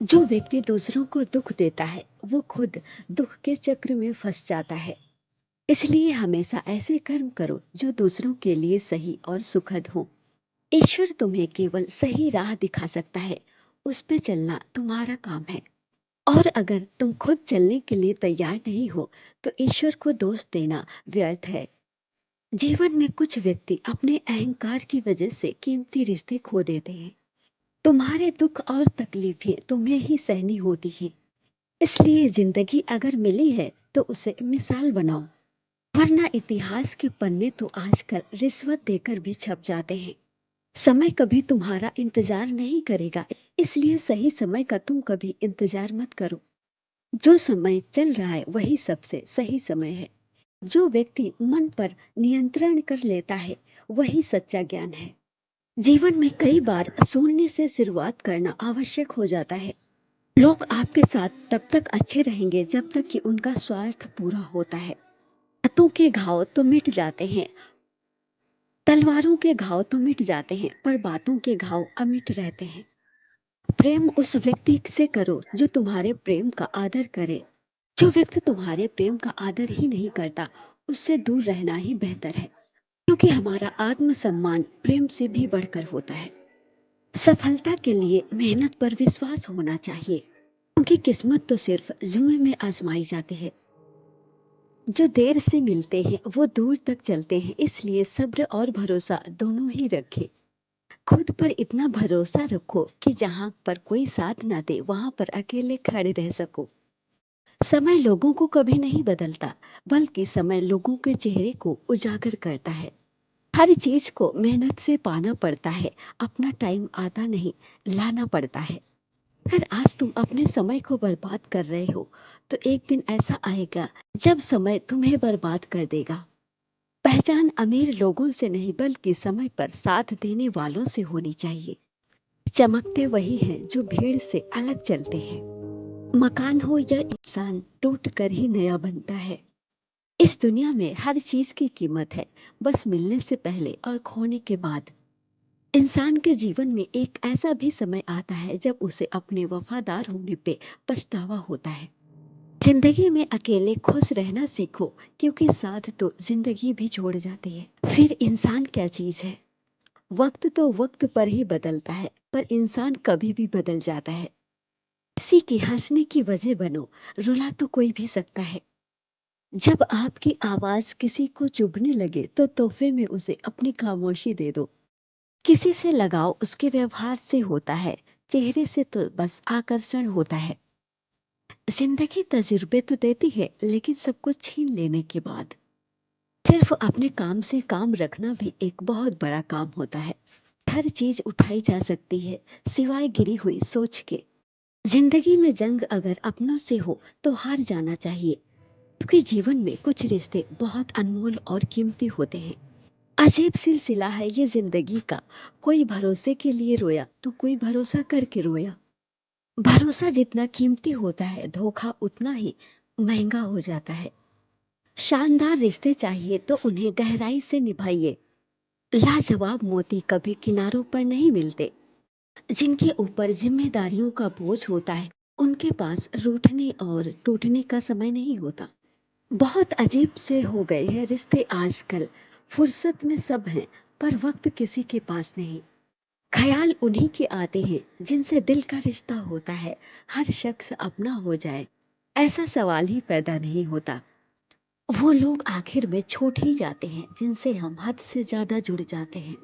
जो व्यक्ति दूसरों को दुख देता है वो खुद दुख के चक्र में फंस जाता है। इसलिए हमेशा ऐसे कर्म करो जो दूसरों के लिए सही और सुखद हो। ईश्वर तुम्हें केवल सही राह दिखा सकता है, उस पे चलना तुम्हारा काम है। और अगर तुम खुद चलने के लिए तैयार नहीं हो तो ईश्वर को दोष देना व्यर्थ है। जीवन में कुछ व्यक्ति अपने अहंकार की वजह से कीमती रिश्ते खो देते हैं। तुम्हारे दुख और तकलीफें तुम्हें ही सहनी होती हैं। इसलिए जिंदगी अगर मिली है तो उसे मिसाल बनाओ, वरना इतिहास के पन्ने तो आजकल रिश्वत देकर भी छप जाते हैं। समय कभी तुम्हारा इंतजार नहीं करेगा, इसलिए सही समय का तुम कभी इंतजार मत करो। जो समय चल रहा है वही सबसे सही समय है। जो व्यक्ति मन पर नियंत्रण कर लेता है वही सच्चा ज्ञान है। जीवन में कई बार शून्य से शुरुआत करना आवश्यक हो जाता है। लोग आपके साथ तब तक अच्छे रहेंगे जब तक कि उनका स्वार्थ पूरा होता है। हाथों के घाव तो मिट जाते हैं, तलवारों के घाव तो मिट जाते हैं, पर बातों के घाव अमिट रहते हैं। प्रेम उस व्यक्ति से करो जो तुम्हारे प्रेम का आदर करे। जो व्यक्ति तुम्हारे प्रेम का आदर ही नहीं करता उससे दूर रहना ही बेहतर है, क्योंकि हमारा आत्मसम्मान प्रेम से भी बढ़कर होता है। सफलता के लिए मेहनत पर विश्वास होना चाहिए, क्योंकि किस्मत तो सिर्फ जुए में आजमाई जाती है। जो देर से मिलते हैं वो दूर तक चलते हैं, इसलिए सब्र और भरोसा दोनों ही रखें। खुद पर इतना भरोसा रखो कि जहां पर कोई साथ ना दे वहां पर अकेले खड़े रह सको। समय लोगों को कभी नहीं बदलता, बल्कि समय लोगों के चेहरे को उजागर करता है। हर चीज को मेहनत से पाना पड़ता है, अपना टाइम आता नहीं, लाना पड़ता है। अगर आज तुम अपने समय को बर्बाद कर रहे हो तो एक दिन ऐसा आएगा जब समय तुम्हें बर्बाद कर देगा। पहचान अमीर लोगों से नहीं बल्कि समय पर साथ देने वालों से होनी चाहिए। चमकते वही हैं जो भीड़ से अलग चलते हैं। मकान हो या इंसान, टूट कर ही नया बनता है। इस दुनिया में हर चीज की कीमत है, बस मिलने से पहले और खोने के बाद। इंसान के जीवन में एक ऐसा भी समय आता है जब उसे अपने वफादार होने पे पछतावा होता है। जिंदगी में अकेले खुश रहना सीखो, क्योंकि साथ तो जिंदगी भी छोड़ जाती है। फिर इंसान क्या चीज है? वक्त तो वक्त पर ही बदलता है, पर इंसान कभी भी बदल जाता है। किसी की हंसने की वजह बनो, रुला तो कोई भी सकता है। जब आपकी आवाज किसी को चुभने लगे तो तोहफे में उसे अपनी खामोशी दे दो। किसी से लगाव उसके व्यवहार से होता है, चेहरे से तो बस आकर्षण होता है। जिंदगी तजुर्बे तो देती है, लेकिन सब कुछ छीन लेने के बाद सिर्फ अपने काम से काम रखना भी एक बहुत बड़ा काम होता है। हर चीज उठाई जा सकती है सिवाय गिरी हुई सोच के। जिंदगी में जंग अगर अपनों से हो तो हार जाना चाहिए, क्योंकि जीवन में कुछ रिश्ते बहुत अनमोल और कीमती होते हैं। अजीब सिलसिला है ये जिंदगी का, कोई भरोसे के लिए रोया तो कोई भरोसा करके रोया। भरोसा जितना कीमती होता है धोखा उतना ही महंगा हो जाता है। शानदार रिश्ते चाहिए तो उन्हें गहराई से निभाइए। लाजवाब मोती कभी किनारों पर नहीं मिलते। जिनके ऊपर जिम्मेदारियों का बोझ होता है उनके पास रूठने और टूटने का समय नहीं होता। बहुत अजीब से हो गए हैं रिश्ते आजकल। फुर्सत में सब हैं, पर वक्त किसी के पास नहीं। ख्याल उन्हीं के आते हैं जिनसे दिल का रिश्ता होता है। हर शख्स अपना हो जाए ऐसा सवाल ही पैदा नहीं होता। वो लोग आखिर में छूट ही जाते हैं जिनसे हम हद से ज्यादा जुड़ जाते हैं।